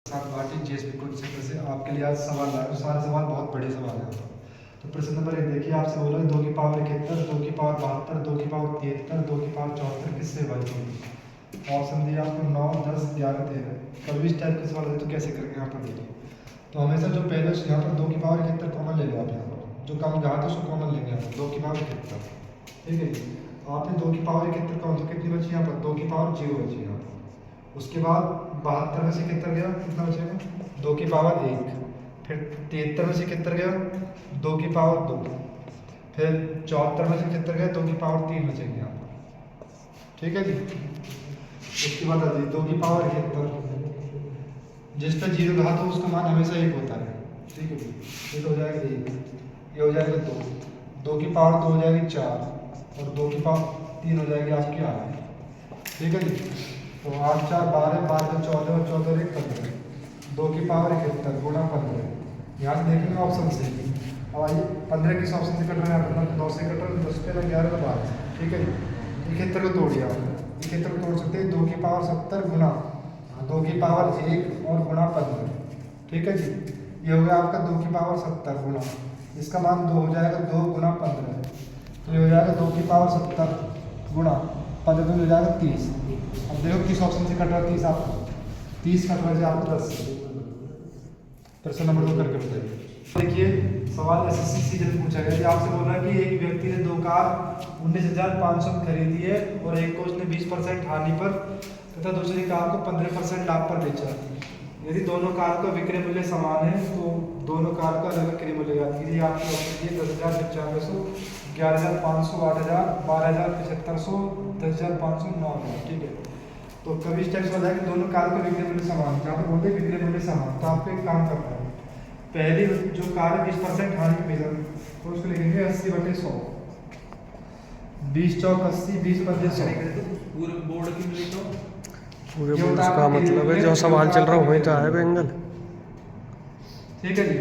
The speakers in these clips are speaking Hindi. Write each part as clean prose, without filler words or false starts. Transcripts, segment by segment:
साथ भारतीय जीएसपी कोड क्षेत्र से आपके लिए आज सवाल लाया हूं। सारे सवाल बहुत बड़े सवाल हैं। तो प्रश्न नंबर 1 देखिए, आपसे बोला 2 की पावर 71, 2 की पावर 72, 2 की पावर 73, 2 की पावर 74 किससे विभाजित होगी। ऑप्शन दिया आपको 9, 10, 11, 13। कभी भी इस टाइप के सवाल है तो कैसे करेंगे यहाँ पर देखिए। तो हमेशा जो पहले यहाँ पर 2 की पावर 71 कॉमन ले लो आप। यहाँ पर जो कम घात है उसको कॉमन लेंगे आप, 2 की पावर 71। ठीक है जी। आपने 2 की पावर 71 काउंट तो कितनी बची यहाँ पर, 2 की पावर 0 बची यहाँ पर। उसके बाद 72 में से 71 गया, कितना बचेगा, 2 की पावर 1। फिर 73 में से 71 गया, 2 की पावर 2। फिर 74 में से 71 गया, 2 की पावर 3 बचेगी यहाँ पर। ठीक है जी। उसके बाद आ जाइए 2 की पावर 71, जिस पर 0 घात हो उसका मान हमेशा 1 होता है। ठीक है जी। ये तो हो जाएगा 1, ये हो जाएगा 2, 2 की पावर 2 हो जाएगी 4, और 2 की पावर 3 हो जाएगी आपकी 8। ठीक है जी। तो 8 4 12, 12 14 और 14 1 15, 2 की पावर 71 गुणा 15। यहाँ से देखेंगे ऑप्शन से। अब आइए 15 किस ऑप्शन से कट रहा है, 15 9 से कट रहा है, 10 पे 11 तो 12। ठीक है जी। 71 को तोड़िए आप, 71 को तोड़ सकते हैं 2 की पावर 70 गुणा 2 की पावर 1 और गुणा 15। ठीक है जी। ये हो गया आपका 2 की पावर 70 गुणा, इसका मान 2 हो जाएगा, 2 गुणा 15। तो ये हो जाएगा 2 की पावर 70 गुणा 15 तो हो जाएगा 30। अब देखो किस ऑप्शन से कट रहा है 30, आपको 30 कट रहा है आपको 10 से। प्रश्न नंबर 2 करके बताइए। देखिए सवाल एसएससी सीजन पूछा गया कि आपसे बोल रहा है कि एक व्यक्ति ने 2 कार 19,500 में खरीदी है और एक को उसने 20% हानि पर तथा दूसरी कार को 15% लाभ पर बेचा। यदि दोनों कार का विक्रय मूल्य समान है तो दोनों कार का अलग विक्रय मूल्य याद कीजिए। आपके ऑप्शन दिए 10,000, 9500, 11,500, 8,000, 12,000, 7,500, 10,500, 9,000। ठीक है। तो कभी इस टाइप से होता है कि दोनों कार का विक्रय मूल्य समान, जहाँ पर बोलते हैं विक्रय मूल्य समान, तो आपको एक काम करना है। पहली जो कार है 20% हानि पे बेचा तो उसको लिखेंगे 80/100। 20 चौक 80, 20/100 पूरे बोर्ड की मिली तो पूरे बोर्ड का मतलब है जो सवाल चल रहा है वही तो है एंगल। ठीक है जी।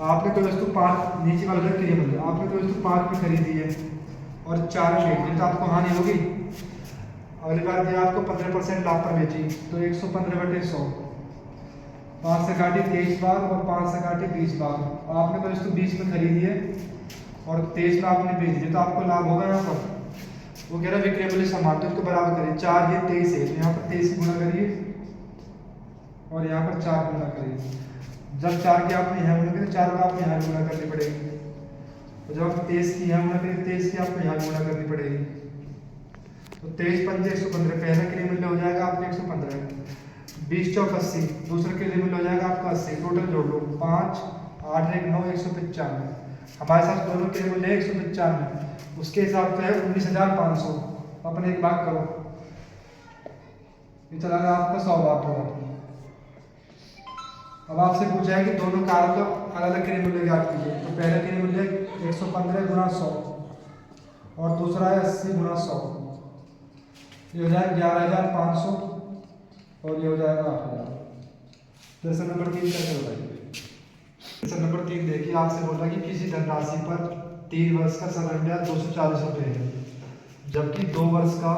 आपने कोई वस्तु 5 नीचे वाला जो क्रिया मूल्य, आपने कोई वस्तु 5 में खरीदी है और 4 में बेची तो आपको हानि होगी। अगली बार दिया आपको 15% लाभ पर बेची तो 115/100। 5 से काटी 23 बार और 5 से काटी 20 बार। आपने कोई वस्तु 20 में खरीदी है और 23 में आपने बेच दी तो आपको लाभ होगा। यहाँ पर वो कह रहा है विक्रय मूल्य समान, तो इसको बराबर करिए। 4 ये 23 है तो यहाँ पर 23 गुणा करिए और यहाँ पर 4 गुणा करिए। जब 4 की आपने यहाँ गुणा करिए 4 को आपने यहाँ गुणा करनी पड़ेगी, और जब आप 23 की यहाँ गुणा करिए 23 की आपको यहाँ गुणा करनी पड़ेगी। तो 23 पंजे 115, पहला क्रिय मूल्य हो जाएगा आपको 115। 20 चौक 80, दूसरा क्रिय मूल्य हो जाएगा आपका 80। टोटल जोड़ लो 5 8 1 9 195। हमारे साथ दोनों क्रिय मूल्य है 195, उसके हिसाब से है 19,500। अपन एक भाग करो, ये चला गया आपका 100 बात होगा। अब आपसे पूछा है कि दोनों कार का अलग अलग क्रिय मूल्य ज्ञात कीजिए। तो पहला क्रिय मूल्य 115 गुणा 100 और दूसरा है 80 गुणा 100। ये हो जाएगा 11,500 और ये हो जाएगा 8,000। प्रश्न नंबर 3 करके बताइए। प्रश्न नंबर 3 देखिए, आपसे बोल रहा है कि किसी धनराशि पर 3 वर्ष का साधारण ब्याज 240 रुपये है, जबकि 2 वर्ष का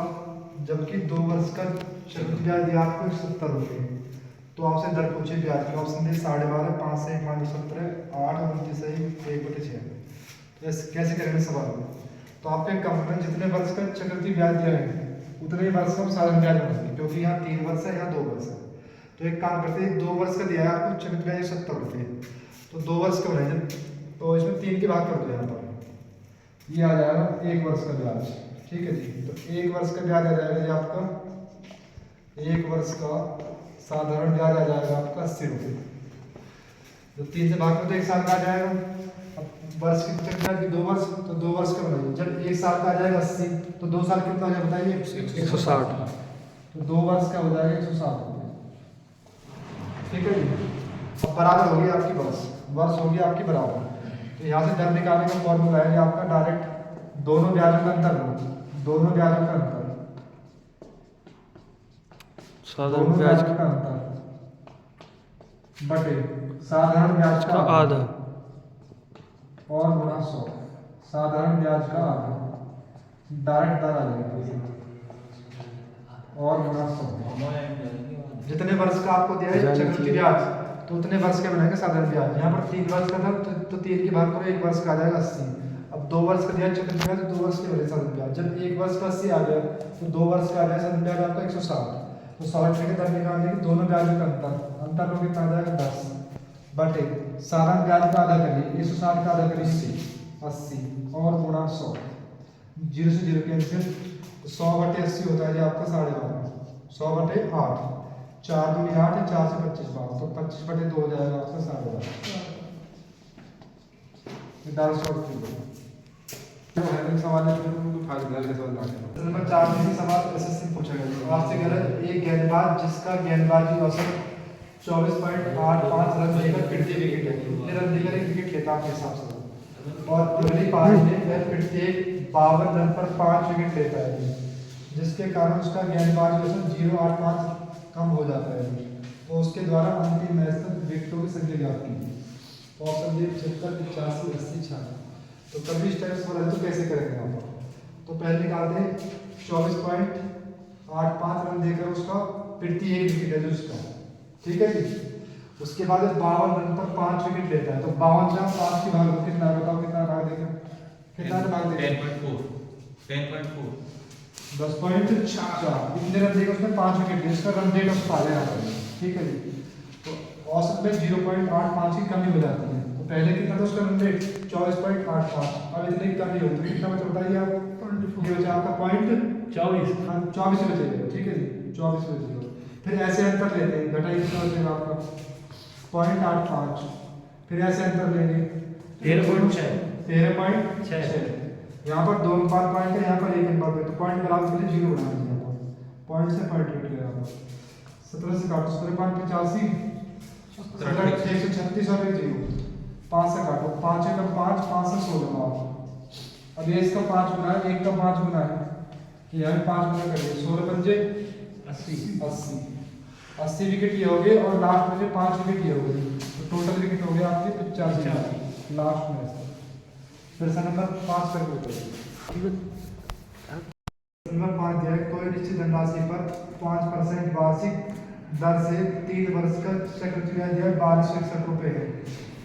चक्रवृद्धि ब्याज दिया आपको 170 रुपये। तो आपसे दर पूछे ब्याज की। ऑप्शन दिए 12.5, 5 से 1 - 17, 8 और 29 से 1/6। तो कैसे करेंगे सवाल में। तो आपको एक काम करना है, जितने वर्ष का चक्रवृद्धि ब्याज दिया है उतने ही वर्ष का हम साधारण ब्याज बनाएंगे, क्योंकि यहाँ 3 वर्ष है, यहाँ 2 वर्ष है। तो एक काम करते हैं, 2 वर्ष का दिया है आपको चक्रवृद्धि ब्याज 70 रुपये, तो 2 वर्ष का बनाएंगे। तो इसमें 3 के भाग कर दो। यहाँ पर ये आ जाएगा 1 वर्ष का ब्याज। ठीक है जी। तो 1 वर्ष का ब्याज आ जाएगा जी आपका, 1 वर्ष का साधारण ब्याज आ जाएगा आपका 80 रुपये। तो 3 से भाग कर तो 1 साल का आ जाएगा। अब वर्ष की चक्रवृद्धि ब्याज 2 वर्ष, तो 2 वर्ष का बनाइए। जब 1 साल का आ जाएगा 80, तो 2 साल कितना हो जाएगा बताइए, 160। तो 2 वर्ष का हो जाएगा 160 रुपये। ठीक है जी। अब बराबर होगी आपकी वर्ष होगी आपकी बराबर। तो यहाँ से दर निकालने का फॉर्मूला है आपका डायरेक्ट दोनों ब्याजों का अंतर लो, दोनों ब्याजों का अंतर, साधारण ब्याज का अंतर बटे साधारण ब्याज का आधा और गुणा 100। साधारण ब्याज का आधा, डायरेक्ट दर आ जाएगा। और गुणा 100। जितने वर्ष का आपको दिया है चक्रवृद्धि ब्याज तो उतने वर्ष के बनाएंगे साधारण ब्याज। यहाँ पर 3 वर्ष का था तो 3 की भाग करो 1 वर्ष का आ जाएगा 80। अब 2 वर्ष का दिया है चक्रवृद्धि ब्याज तो 2 वर्ष के बने साधारण ब्याज। जब 1 वर्ष का 80 आ गया तो 2 वर्ष का आ जाएगा साधारण ब्याज आपका 160। तो 100 रुपये के दर निकालने की दोनों ब्याजों का अंतर को कितना आ जाएगा 10 बटे साधारण ब्याज का आधा करिए 160 का आधा करिए 80 और गुणा 100। 0 से 0 कैंसिल 100 बटे 80 होता है जी आपका 12.5। 100 बटे 8 4 दूनी 8 है 4 से 25 बार तो 25 बटे 2 हो जाएगा आपका 12.5। सवाल है नंबर 4 में भी सवाल एसएससी पूछा गया आपसे कह रहा है एक गेंदबाज जिसका गेंदबाजी औसत 24.85 रन देकर प्रति विकेट है कितने रन देकर एक विकेट लेता आपके हिसाब से और अगली पारी में वह प्रत्येक 52 रन पर 5 विकेट लेता है जिसके कारण उसका गेंदबाजी औसत 0.85 कम हो जाता है तो उसके द्वारा अंतिम मैच तक विकेटों की संख्या ज्ञात की। Option D 75 85 80 86। तो कभी इस टाइप से बोला तो कैसे करेंगे यहाँ पर तो पहले निकालते हैं 24.85 रन देकर उसका प्रति एक विकेट है जो उसका ठीक है जी। उसके बाद 52 रन पर 5 विकेट लेता है तो 52 से 5 की भाग कितना बताओ कितना भाग देगा कितना भाग देगा 10.4 10.4 इतने रन देगा उसमें 5 विकेट लिए इसका रन रेट ऑफ आ जाएगा ठीक है जी। तो औसत में 0.85 की कमी हो जाती है तो पहले कितना था उसका रन रेट 24.85 अब इतनी कमी हो तो कितना बचा बताइए आप ये बचा आपका पॉइंट 24 हाँ 24 से बचेगा ठीक है जी 24 से बचेगा। फिर ऐसे अंतर लेते हैं घटाई कितना बचेगा आपका 0.85 फिर ऐसे अंतर लेंगे 13.6 यहाँ पर 2 अनुपात पॉइंट है यहाँ पर 1 अनुपात है तो पॉइंट बराबर के लिए 0 बनाना चाहिए यहाँ पर पॉइंट से पॉइंट कट गया यहाँ पर 17 से काटो 17.85 136 और 0 5 से काटो 5 का 5 5 से 16 बार अब ये इसका 5 गुना है 1 का 5 गुना है यहाँ 5 गुना करिए 16 पंजे 80 विकेट ये हो गए और लास्ट में 5 विकेट ये हो गए तो टोटल विकेट हो गया आपके 85 लास्ट में। फिर से नंबर 5 पर नंबर 5 दिया है कोई निश्चित धनराशि पर 5% वार्षिक दर से 3 वर्ष का चक्रवृद्धि ब्याज दिया 1261 रुपये है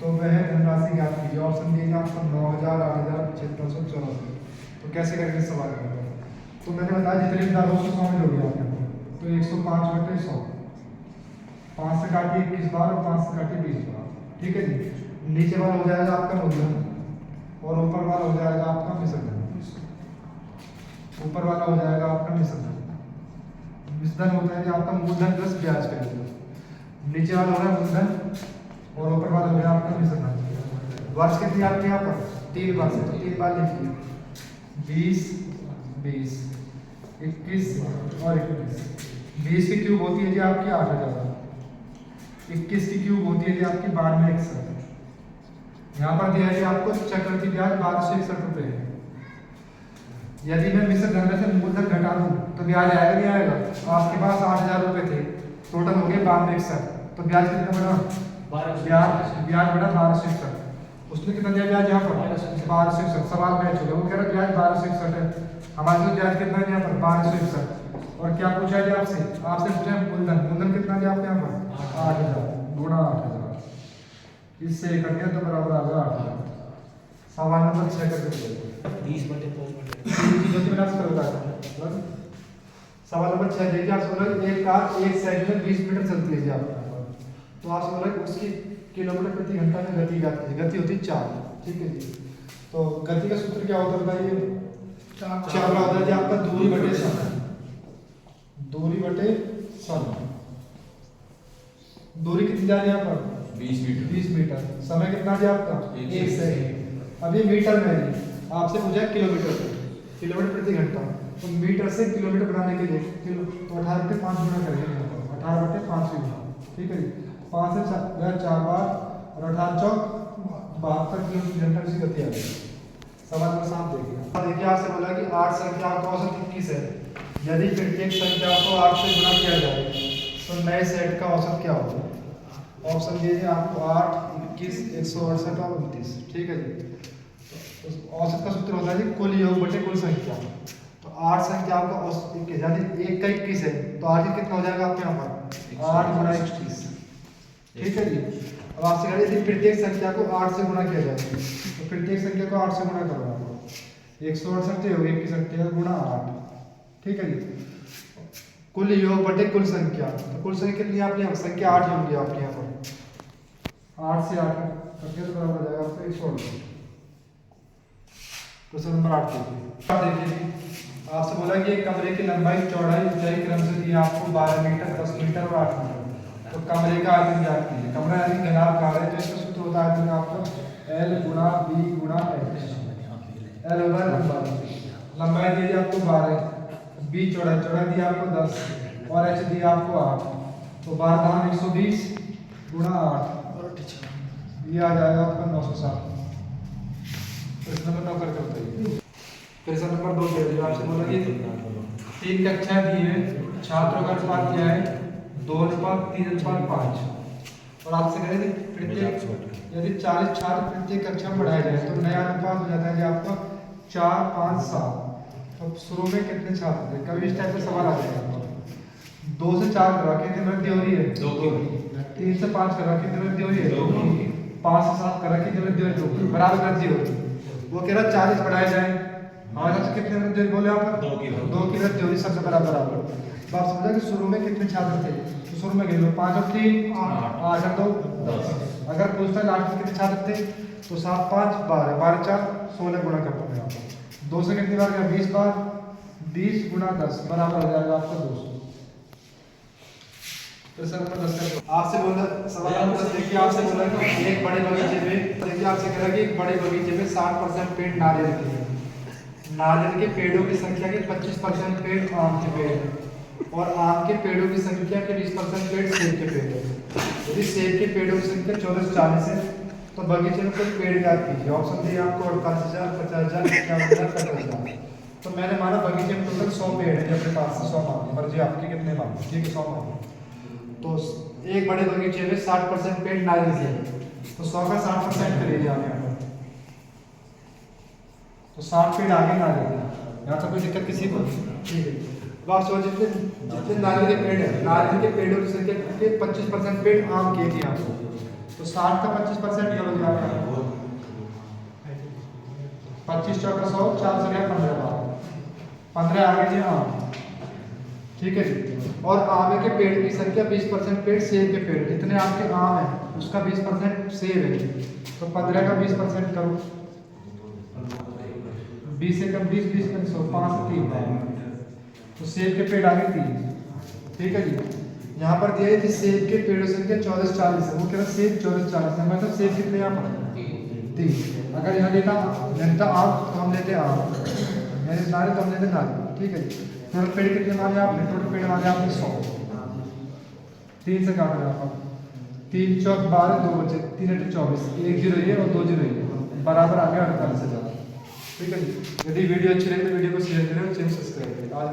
तो वह धनराशि ज्ञात कीजिए। ऑप्शन दीजिए आपको 9000 8000 7584। तो कैसे करके सवाल करते हैं तो मैंने बताया जितने दर हो 100 में लोगे आप तो 105 बटे 100 5 से काटिए 21 बार और 5 से काटिए 20 बार ठीक है जी। नीचे वाला हो जाएगा आपका मूलधन और ऊपर वाला हो जाएगा आपका विसर्जन ऊपर वाला हो जाएगा आपका विसर्जन विसर्जन होता है कि आपका मूलधन प्लस ब्याज का नीचे वाला हो रहा है मूलधन और ऊपर वाला हो गया आपका विसर्जन। वर्ष कितनी आपके यहाँ पर 3 वर्ष है तो 3 बार लिखिए 20 20 21 और 21 20 की क्यूब होती है जी आपकी 8000 21 की क्यूब होती है जी आपकी 9261। यहाँ पर दिया है आपको चक्रवृद्धि ब्याज 1261 रुपये है। यदि मैं मिश्र धन से मूलधन घटा दूं तो ब्याज आएगा नहीं आएगा आपके पास 8000 रुपये थे टोटल हो गए 9261 तो ब्याज कितना बढ़ा ब्याज बढ़ा 1261 उसने कितना दिया ब्याज यहाँ पर 1261 सवाल मैच हो गया वो कह रहा ब्याज 1261 है हमारे पास ब्याज कितना है यहाँ पर 1261 और क्या पूछा है आपसे पूछा है मूलधन कितना दिया आपके यहाँ पर 8000 गुणा 8000 इससे कर दिया तो बराबर आ गया 8000। सवाल नंबर 6 करके 20 बटे 5 बटे सवाल नंबर 6 देखिए आप बोल रहे एक कार 1 सेकंड में 20 मीटर चलती है जी आपका तो आप बोल रहे उसकी किलोमीटर प्रति घंटा में गति ज्ञात कीजिए गति होती है 4 ठीक है जी। तो गति का सूत्र क्या होता है बताइए 4 होता है जी आपका दूरी बटे समय दूरी कितनी जा रही है यहाँ पर 20 मीटर समय कितना दिया आपका 1 सेकंड। अभी मीटर में आपसे पूछा किलोमीटर प्रति घंटा तो मीटर से किलोमीटर बनाने के लिए तो 18 बटे 5 गुना करेंगे 18 बटे 5 गुना ठीक है जी 5 से 4 बार और 18 चौक 72 किलोमीटर घंटा की गति आ गई। सवाल नंबर 7 देखिए आपसे बोला कि 8 संख्याओं का औसत 21 है यदि प्रत्येक संख्या को 8 से गुणा किया जाए तो नए सेट का औसत क्या होगा। ऑप्शन दीजिए आपको 8 21 168 और 29 ठीक है जी। तो औसत का सूत्र होता है जी कुल योग बटे कुल संख्या तो तो 8 संख्या आपको यानी 1 का 21 है, तो 8 कितना हो जाएगा आपके यहाँ पर 8 गुना 21। ठीक है जी। अब आपसे कह यदि प्रत्येक संख्या को 8 से गुणा किया जाए तो प्रत्येक संख्या को 8 से गुणा करो आपको 168 हो गई की संख्या गुणा 8। ठीक है जी। कुल योग बटे कुल संख्या, तो कुल संख्या कितनी आपके यहाँ संख्या 8 होंगी आपके यहाँ पर 8 से 8 करके तो बराबर हो जाएगा आपका 168। क्वेश्चन नंबर 8 देखिए। आप देखिए आपसे बोला कि एक कमरे की लंबाई चौड़ाई ऊंचाई क्रम से दी आपको 12 मीटर 10 मीटर और 8 मीटर। तो कमरे का आयतन ज्ञात कीजिए। कमरा यानी घनाकार है, तो इसका सूत्र होता है आयतन आपका L गुणा B गुणा H। L होता है लंबाई दी आपको 12, B चौड़ाई दी आपको 10 और H दी आपको 8। तो 12 120 गुणा 8 ये आ जाएगा आपका 960। प्रश्न नंबर 9 करके बताइए। प्रश्न नंबर 2 दे दिया आपसे बोला कि 3 कक्षाएं दी है, छात्रों का अनुपात क्या है 2:3:5 और आपसे कह रहे थे प्रत्येक यदि 40 छात्र प्रत्येक कक्षा में पढ़ाए जाए तो नया अनुपात हो जाता है कि आपका 4 5 7। तो शुरू में कितने छात्र थे, कभी इस टाइप का सवाल आ जाएगा। 2 से 4 करा कितनी वृद्धि हो रही है 2 की, 3 से 5 करा कितनी वृद्धि हो रही है 2 की, 5 से 7 करा कितनी वृद्धि हो रही है 2 की, बराबर वृद्धि हो रही है। वो कह रहा 40 बढ़ाए जाए हमारे यहाँ से कितने वृद्धि बोले आप 2 की वृद्धि हो रही सबसे बराबर। तो आप समझा कि शुरू में कितने छात्र थे, तो शुरू में गिन लो 5 और 3 8 और 2 10। अगर पूछता है लास्ट में कितने छात्र थे तो 7 5 12 12 4 16 गुणा कर दूंगा यहाँ पर 2 से कितनी बार गया 20 बार 20 गुणा 10 बराबर हो जाएगा आपका 200। प्रश्न नंबर 10 आपसे बोला सवाल नंबर देखिए आपसे बोला कि एक बड़े बगीचे में देखिए आपसे कह रहा कि एक बड़े बगीचे में 60% पेड़ नारियल के हैं। नारियल के पेड़ों की संख्या के 25% पेड़ आम के पेड़ हैं और आम के पेड़ों की संख्या के 20% पेड़ सेब के पेड़ हैं। यदि सेब के पेड़ों की संख्या 40 है तो बगीचे में कोई पेड़ याद कीजिए। ऑप्शन दिए आपको 48,000 50,000 51,000 50,000। तो मैंने माना बगीचे में टोटल 100 पेड़ है, अपने पास से 100 मांगे, मर्जी आपकी कितने मांगे, ठीक है 100 मांगे। तो एक बड़े बगीचे में 60% पेड़ नारियल के हैं, तो 100 का 60% करिए आप यहाँ पर, तो 60 पेड़ आगे नारियल है, यहाँ से कोई दिक्कत किसी को ठीक है। तो आप सोचिए जितने नारियल के पेड़ है, नारियल के पेड़ों की संख्या के 25% पेड़ आम के थी आपको, तो 60 का 25% क्या हो गया 25 चौका 100 4 से गया 15 बार 15 आगे जी आम, ठीक है जी। और आम के पेड़ की संख्या 20% पेड़ सेब के पेड़, जितने आपके आम है उसका 20% सेब है, तो 15 का 20% करो 20 से कम 20 20 कम 100 5 से 3 तो सेब के पेड़ आगे 3, ठीक है जी। यहाँ पर दिया है कि सेब के पेड़ों की संख्या 40 है, वो कह रहा है सेब 40 है, मतलब सेब कितने यहाँ पर 3। अगर यहाँ लेता आम तो हम लेते आम, नारियल तो हम लेते नारियल, ठीक है जी। टोटल पेड़ कितने मांगे आपने, टोटल पेड़ मांगे आपने 100, 3 से काट रहे आप 3 चौक 12 2 बचे 3 8 24 1 0 ये और 2 0 ये बराबर आ गया 48,000, ठीक है जी। यदि वीडियो अच्छी लगे तो वीडियो को शेयर करें और चैनल सब्सक्राइब करें। आज